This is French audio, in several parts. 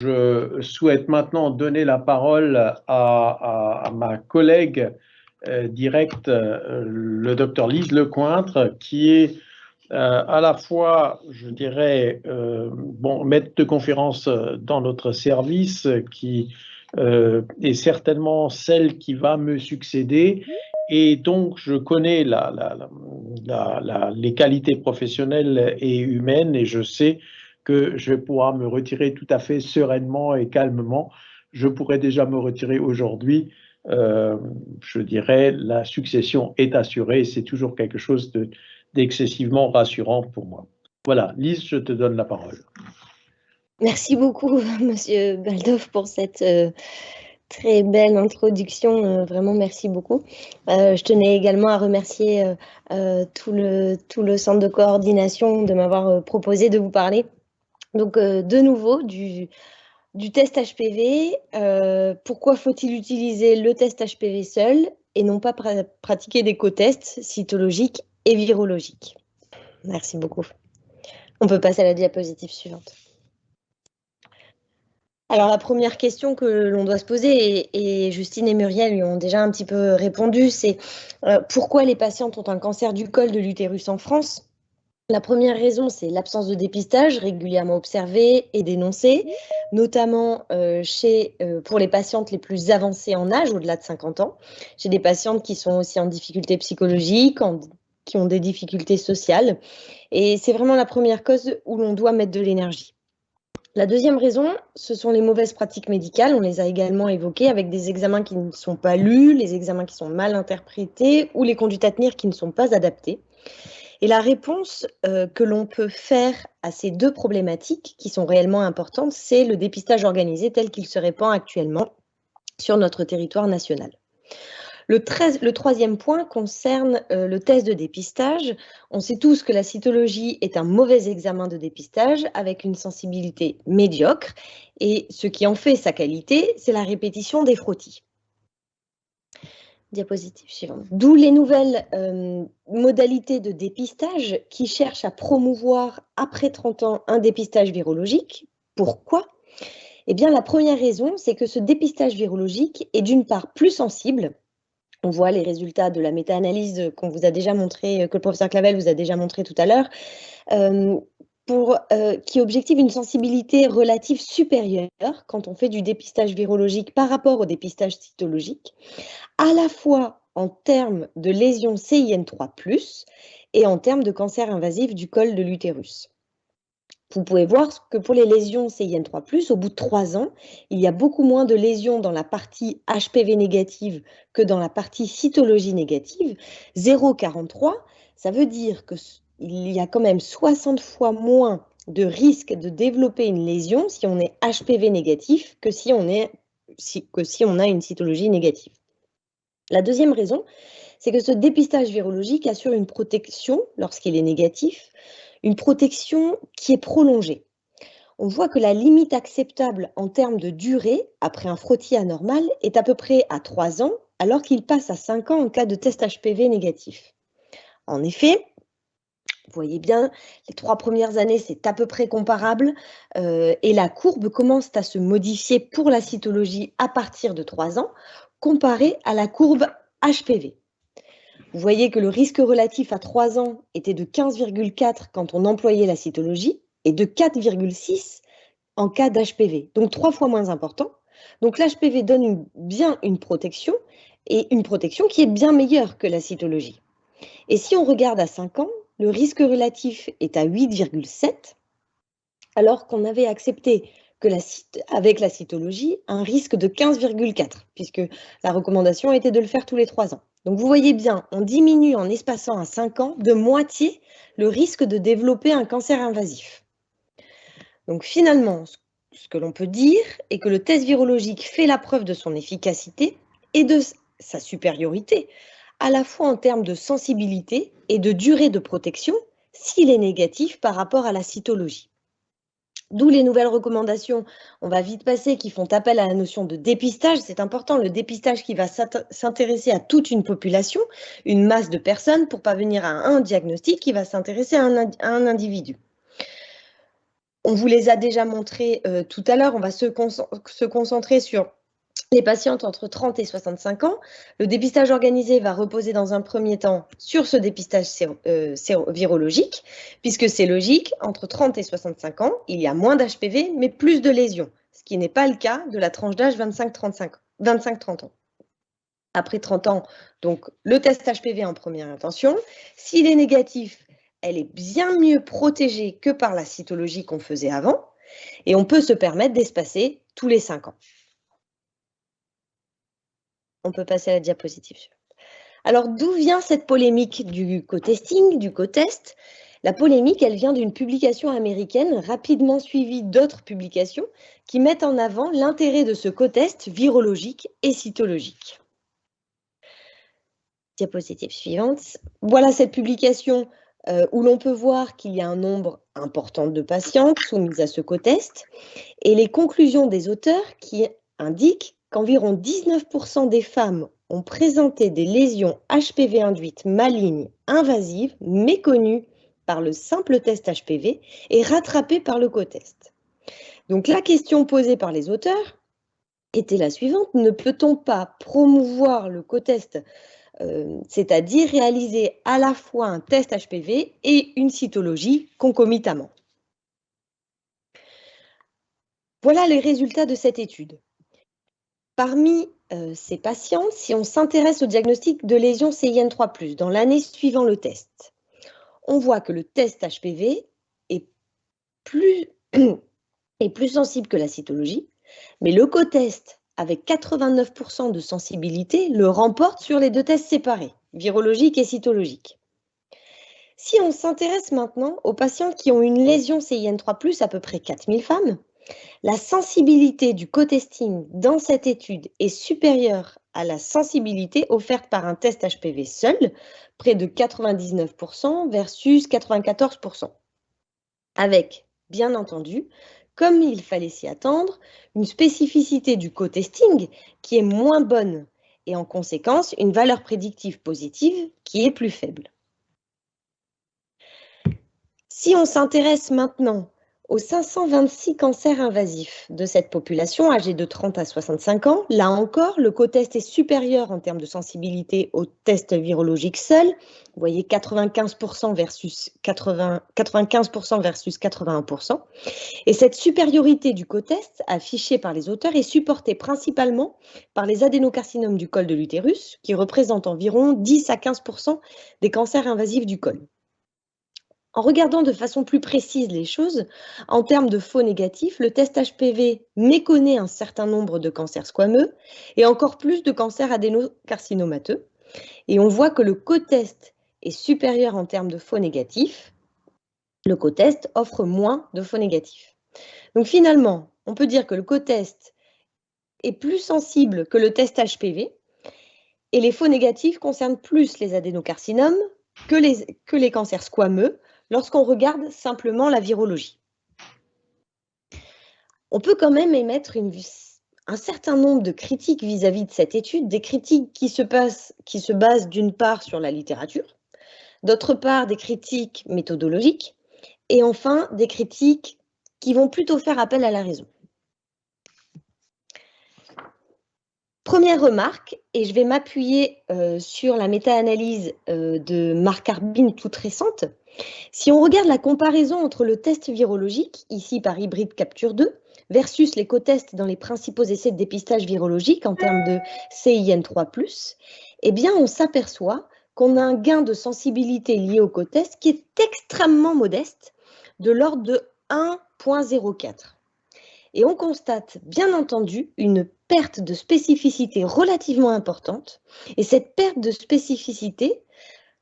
Je souhaite maintenant donner la parole à ma collègue directe, le docteur Lise Lecointre, qui est à la fois, je dirais, maître de conférence dans notre service, qui est certainement celle qui va me succéder. Et donc, je connais les qualités professionnelles et humaines, et je sais que je vais pouvoir me retirer tout à fait sereinement et calmement. Je pourrais déjà me retirer aujourd'hui. Je dirais, la succession est assurée. C'est toujours quelque chose d'excessivement rassurant pour moi. Voilà, Lise, je te donne la parole. Merci beaucoup, Monsieur Baldoff, pour cette très belle introduction. Vraiment, merci beaucoup. Je tenais également à remercier tout le centre de coordination de m'avoir proposé de vous parler. Donc, de nouveau, du test HPV. Pourquoi faut-il utiliser le test HPV seul et non pas pratiquer des co-tests cytologiques et virologiques? Merci beaucoup. On peut passer à la diapositive suivante. Alors, la première question que l'on doit se poser, et Justine et Muriel lui ont déjà un petit peu répondu, c'est pourquoi les patientes ont un cancer du col de l'utérus en France? La première raison, c'est l'absence de dépistage régulièrement observé et dénoncé, notamment pour les patientes les plus avancées en âge, au-delà de 50 ans, chez des patientes qui sont aussi en difficulté psychologique, qui ont des difficultés sociales. Et c'est vraiment la première cause où l'on doit mettre de l'énergie. La deuxième raison, ce sont les mauvaises pratiques médicales. On les a également évoquées avec des examens qui ne sont pas lus, les examens qui sont mal interprétés ou les conduites à tenir qui ne sont pas adaptées. Et la réponse que l'on peut faire à ces deux problématiques qui sont réellement importantes, c'est le dépistage organisé tel qu'il se répand actuellement sur notre territoire national. Le troisième point concerne le test de dépistage. On sait tous que la cytologie est un mauvais examen de dépistage avec une sensibilité médiocre et ce qui en fait sa qualité, c'est la répétition des frottis. Diapositive suivante. D'où les nouvelles modalités de dépistage qui cherchent à promouvoir après 30 ans un dépistage virologique. Pourquoi ? Eh bien, la première raison, c'est que ce dépistage virologique est d'une part plus sensible. On voit les résultats de la méta-analyse qu'on vous a déjà montré, que le professeur Clavel vous a déjà montré tout à l'heure, qui objective une sensibilité relative supérieure quand on fait du dépistage virologique par rapport au dépistage cytologique, à la fois en termes de lésions CIN3+, et en termes de cancer invasif du col de l'utérus. Vous pouvez voir que pour les lésions CIN3+, au bout de 3 ans, il y a beaucoup moins de lésions dans la partie HPV négative que dans la partie cytologie négative. 0,43, ça veut dire qu'il y a quand même 60 fois moins de risque de développer une lésion si on est HPV négatif que si on a une cytologie négative. La deuxième raison, c'est que ce dépistage virologique assure une protection lorsqu'il est négatif, une protection qui est prolongée. On voit que la limite acceptable en termes de durée après un frottis anormal est à peu près à 3 ans, alors qu'il passe à 5 ans en cas de test HPV négatif. En effet, vous voyez bien, les 3 premières années, c'est à peu près comparable et la courbe commence à se modifier pour la cytologie à partir de 3 ans, comparée à la courbe HPV. Vous voyez que le risque relatif à 3 ans était de 15,4 quand on employait la cytologie et de 4,6 en cas d'HPV, donc 3 fois moins important. Donc l'HPV donne bien une protection et une protection qui est bien meilleure que la cytologie. Et si on regarde à 5 ans, le risque relatif est à 8,7 alors qu'on avait accepté avec la cytologie un risque de 15,4 puisque la recommandation était de le faire tous les 3 ans. Donc vous voyez bien, on diminue en espaçant à 5 ans de moitié le risque de développer un cancer invasif. Donc finalement, ce que l'on peut dire est que le test virologique fait la preuve de son efficacité et de sa supériorité, à la fois en termes de sensibilité et de durée de protection s'il est négatif par rapport à la cytologie. D'où les nouvelles recommandations, on va vite passer, qui font appel à la notion de dépistage. C'est important, le dépistage qui va s'intéresser à toute une population, une masse de personnes, pour parvenir à un diagnostic qui va s'intéresser à un individu. On vous les a déjà montrés tout à l'heure. On va se concentrer sur les patientes entre 30 et 65 ans. Le dépistage organisé va reposer dans un premier temps sur ce dépistage virologique, puisque c'est logique, entre 30 et 65 ans, il y a moins d'HPV, mais plus de lésions, ce qui n'est pas le cas de la tranche d'âge 25-30 ans. Après 30 ans, donc le test HPV en première intention. S'il est négatif, elle est bien mieux protégée que par la cytologie qu'on faisait avant, et on peut se permettre d'espacer tous les 5 ans. On peut passer à la diapositive suivante. Alors, d'où vient cette polémique du co-testing, du co-test? La polémique, elle vient d'une publication américaine, rapidement suivie d'autres publications, qui mettent en avant l'intérêt de ce co-test virologique et cytologique. Diapositive suivante. Voilà cette publication où l'on peut voir qu'il y a un nombre important de patientes soumises à ce co-test et les conclusions des auteurs qui indiquent qu'environ 19% des femmes ont présenté des lésions HPV induites malignes invasives méconnues par le simple test HPV et rattrapées par le co-test. Donc la question posée par les auteurs était la suivante: ne peut-on pas promouvoir le co-test, c'est-à-dire réaliser à la fois un test HPV et une cytologie concomitamment? Voilà les résultats de cette étude. Parmi ces patientes, si on s'intéresse au diagnostic de lésion CIN3+, dans l'année suivant le test, on voit que le test HPV est plus sensible que la cytologie, mais le co-test, avec 89% de sensibilité, le remporte sur les deux tests séparés, virologique et cytologique. Si on s'intéresse maintenant aux patientes qui ont une lésion CIN3+, à peu près 4000 femmes, la sensibilité du co-testing dans cette étude est supérieure à la sensibilité offerte par un test HPV seul, près de 99% versus 94%. Avec, bien entendu, comme il fallait s'y attendre, une spécificité du co-testing qui est moins bonne et en conséquence une valeur prédictive positive qui est plus faible. Si on s'intéresse maintenant aux 526 cancers invasifs de cette population âgée de 30 à 65 ans, là encore, le co-test est supérieur en termes de sensibilité au test virologique seul. Vous voyez 95% versus 81%. Et cette supériorité du co-test affichée par les auteurs est supportée principalement par les adénocarcinomes du col de l'utérus, qui représentent environ 10 à 15% des cancers invasifs du col. En regardant de façon plus précise les choses, en termes de faux négatifs, le test HPV méconnaît un certain nombre de cancers squameux et encore plus de cancers adénocarcinomateux. Et on voit que le co-test est supérieur en termes de faux négatifs. Le co-test offre moins de faux négatifs. Donc finalement, on peut dire que le co-test est plus sensible que le test HPV et les faux négatifs concernent plus les adénocarcinomes que les cancers squameux lorsqu'on regarde simplement la virologie. On peut quand même émettre un certain nombre de critiques vis-à-vis de cette étude, des critiques qui se basent d'une part sur la littérature, d'autre part des critiques méthodologiques, et enfin des critiques qui vont plutôt faire appel à la raison. Première remarque, et je vais m'appuyer sur la méta-analyse de Mark Harbin toute récente. Si on regarde la comparaison entre le test virologique, ici par hybride capture 2, versus les co-tests dans les principaux essais de dépistage virologique en termes de CIN3+, eh bien on s'aperçoit qu'on a un gain de sensibilité lié au co-test qui est extrêmement modeste, de l'ordre de 1,04. Et on constate bien entendu une perte de spécificité relativement importante. Et cette perte de spécificité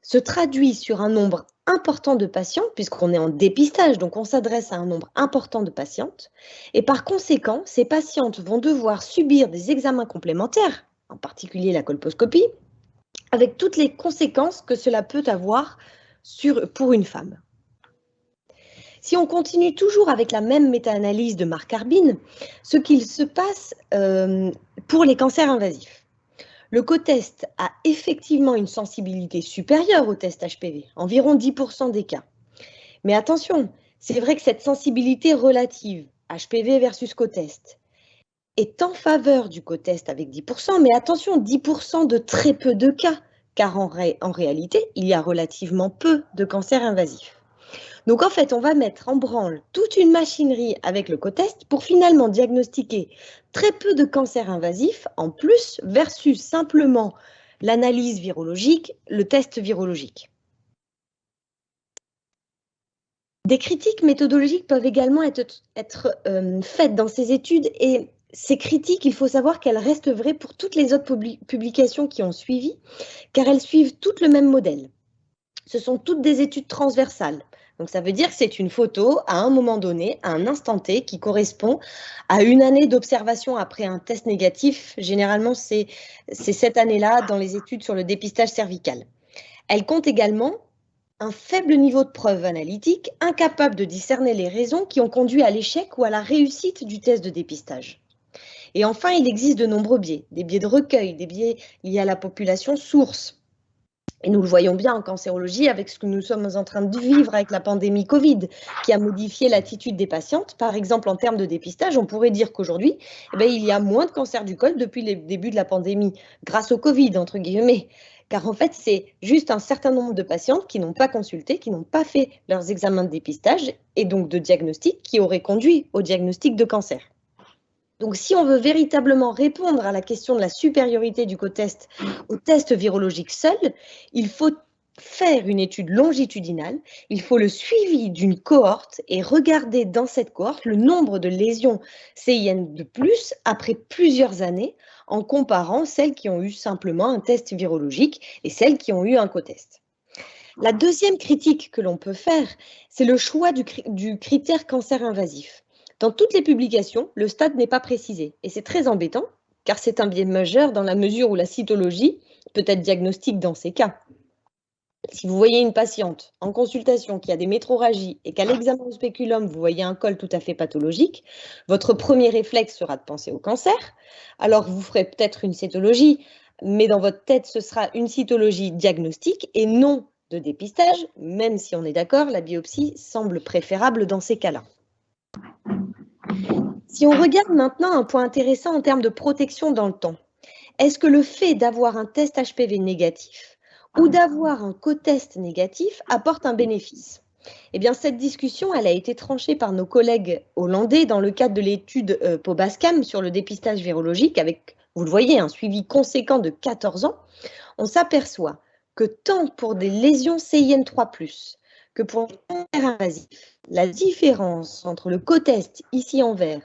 se traduit sur un nombre important de patients, puisqu'on est en dépistage, donc on s'adresse à un nombre important de patientes. Et par conséquent, ces patientes vont devoir subir des examens complémentaires, en particulier la colposcopie, avec toutes les conséquences que cela peut avoir pour une femme. Si on continue toujours avec la même méta-analyse de Mark Harbin, ce qu'il se passe pour les cancers invasifs. Le co-test a effectivement une sensibilité supérieure au test HPV, environ 10% des cas. Mais attention, c'est vrai que cette sensibilité relative, HPV versus cotest, est en faveur du cotest avec 10%, mais attention, 10% de très peu de cas, car en réalité, il y a relativement peu de cancers invasifs. Donc en fait, on va mettre en branle toute une machinerie avec le cotest pour finalement diagnostiquer très peu de cancers invasifs en plus versus simplement l'analyse virologique, le test virologique. Des critiques méthodologiques peuvent également être faites dans ces études et ces critiques, il faut savoir qu'elles restent vraies pour toutes les autres publications qui ont suivi, car elles suivent toutes le même modèle. Ce sont toutes des études transversales. Donc ça veut dire que c'est une photo à un moment donné, à un instant T, qui correspond à une année d'observation après un test négatif. Généralement, c'est cette année-là dans les études sur le dépistage cervical. Elle compte également un faible niveau de preuve analytique, incapable de discerner les raisons qui ont conduit à l'échec ou à la réussite du test de dépistage. Et enfin, il existe de nombreux biais, des biais de recueil, des biais liés à la population source. Et nous le voyons bien en cancérologie avec ce que nous sommes en train de vivre avec la pandémie Covid, qui a modifié l'attitude des patientes. Par exemple, en termes de dépistage, on pourrait dire qu'aujourd'hui, il y a moins de cancer du col depuis le début de la pandémie, grâce au Covid, entre guillemets. Car en fait, c'est juste un certain nombre de patientes qui n'ont pas consulté, qui n'ont pas fait leurs examens de dépistage et donc de diagnostic qui auraient conduit au diagnostic de cancer. Donc, si on veut véritablement répondre à la question de la supériorité du cotest au test virologique seul, il faut faire une étude longitudinale, il faut le suivi d'une cohorte et regarder dans cette cohorte le nombre de lésions CIN de plus après plusieurs années en comparant celles qui ont eu simplement un test virologique et celles qui ont eu un cotest. La deuxième critique que l'on peut faire, c'est le choix du critère cancer invasif. Dans toutes les publications, le stade n'est pas précisé et c'est très embêtant car c'est un biais majeur dans la mesure où la cytologie peut être diagnostique dans ces cas. Si vous voyez une patiente en consultation qui a des métroragies et qu'à l'examen au spéculum, vous voyez un col tout à fait pathologique, votre premier réflexe sera de penser au cancer. Alors vous ferez peut-être une cytologie, mais dans votre tête, ce sera une cytologie diagnostique et non de dépistage, même si on est d'accord, la biopsie semble préférable dans ces cas-là. Si on regarde maintenant un point intéressant en termes de protection dans le temps, est-ce que le fait d'avoir un test HPV négatif ou d'avoir un cotest négatif apporte un bénéfice? Eh bien, cette discussion, elle a été tranchée par nos collègues hollandais dans le cadre de l'étude POBASCAM sur le dépistage virologique avec, vous le voyez, un suivi conséquent de 14 ans. On s'aperçoit que tant pour des lésions CIN3+, que pour les cancers invasifs, la différence entre le cotest ici en vert,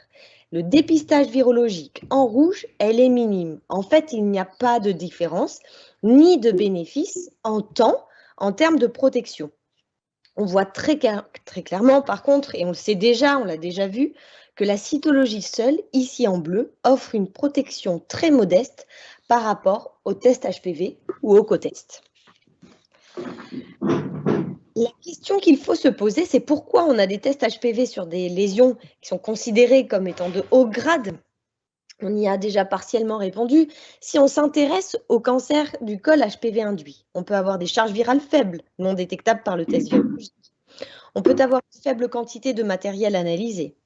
le dépistage virologique en rouge, elle est minime. En fait, il n'y a pas de différence ni de bénéfice en temps en termes de protection. On voit très clairement, par contre, et on le sait déjà, on l'a déjà vu, que la cytologie seule, ici en bleu, offre une protection très modeste par rapport au test HPV ou au cotest. La question qu'il faut se poser, c'est pourquoi on a des tests HPV sur des lésions qui sont considérées comme étant de haut grade. On y a déjà partiellement répondu. Si on s'intéresse au cancer du col HPV induit, on peut avoir des charges virales faibles, non détectables par le test virologique. On peut avoir une faible quantité de matériel analysé.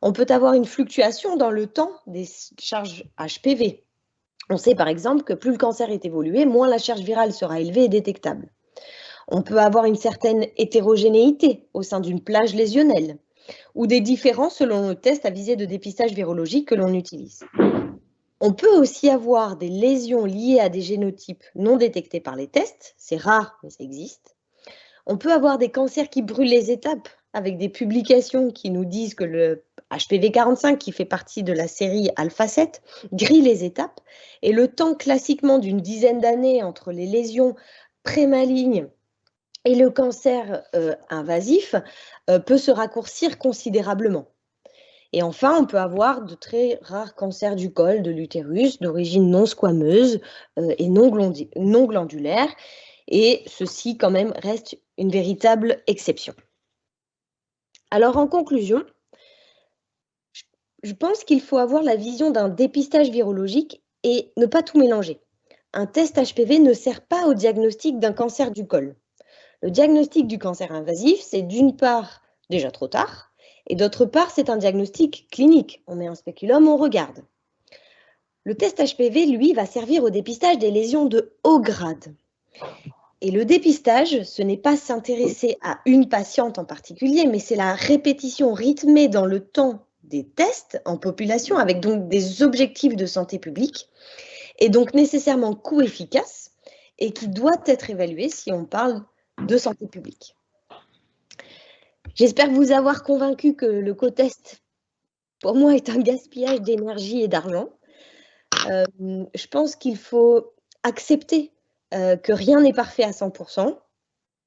On peut avoir une fluctuation dans le temps des charges HPV. On sait par exemple que plus le cancer est évolué, moins la charge virale sera élevée et détectable. On peut avoir une certaine hétérogénéité au sein d'une plage lésionnelle ou des différences selon le test à visée de dépistage virologique que l'on utilise. On peut aussi avoir des lésions liées à des génotypes non détectés par les tests, c'est rare mais ça existe. On peut avoir des cancers qui brûlent les étapes avec des publications qui nous disent que le HPV45, qui fait partie de la série Alpha 7, grille les étapes et le temps classiquement d'une dizaine d'années entre les lésions prémalignes et le cancer invasif peut se raccourcir considérablement. Et enfin, on peut avoir de très rares cancers du col, de l'utérus, d'origine non squameuse et non glandulaire. Et ceci, quand même, reste une véritable exception. Alors, en conclusion, je pense qu'il faut avoir la vision d'un dépistage virologique et ne pas tout mélanger. Un test HPV ne sert pas au diagnostic d'un cancer du col. Le diagnostic du cancer invasif, c'est d'une part déjà trop tard. Et d'autre part, c'est un diagnostic clinique. On met un spéculum, on regarde. Le test HPV, lui, va servir au dépistage des lésions de haut grade. Et le dépistage, ce n'est pas s'intéresser à une patiente en particulier, mais c'est la répétition rythmée dans le temps des tests en population avec donc des objectifs de santé publique et donc nécessairement coût efficace et qui doit être évalué si on parle de santé publique. J'espère vous avoir convaincu que le co-test, pour moi, est un gaspillage d'énergie et d'argent. Je pense qu'il faut accepter que rien n'est parfait à 100%,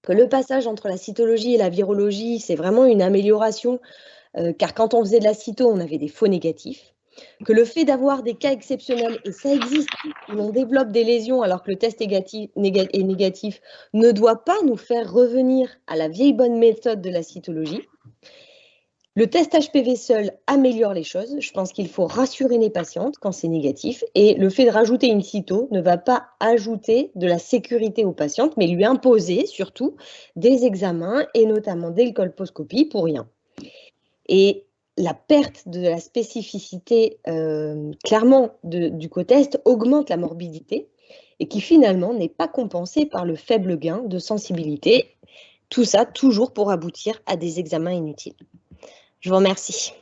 que le passage entre la cytologie et la virologie, c'est vraiment une amélioration, car quand on faisait de la cyto, on avait des faux négatifs, que le fait d'avoir des cas exceptionnels, et ça existe, où l'on développe des lésions alors que le test est négatif, ne doit pas nous faire revenir à la vieille bonne méthode de la cytologie. Le test HPV seul améliore les choses. Je pense qu'il faut rassurer les patientes quand c'est négatif. Et le fait de rajouter une cyto ne va pas ajouter de la sécurité aux patientes, mais lui imposer surtout des examens et notamment des colposcopies pour rien. Et la perte de la spécificité, clairement, du co-test augmente la morbidité et qui finalement n'est pas compensée par le faible gain de sensibilité. Tout ça toujours pour aboutir à des examens inutiles. Je vous remercie.